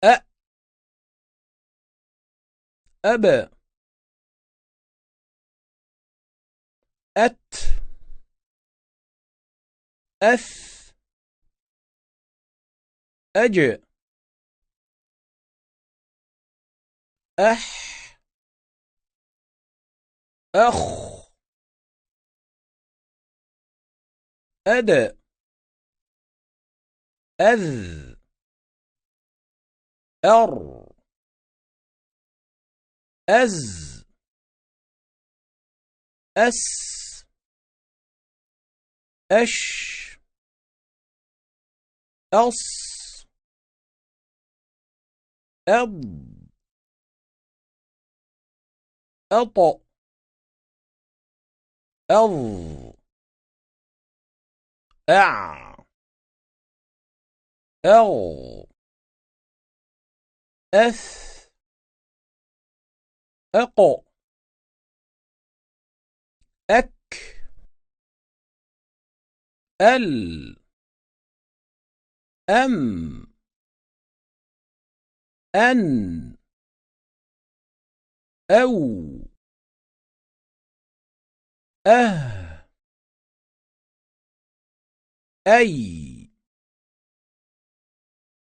أ أب أت أث أج أح أخ أد أذ أر أز أس أش أص أض أط أض أع أغ أث أق أك أل أم أن أو أه أي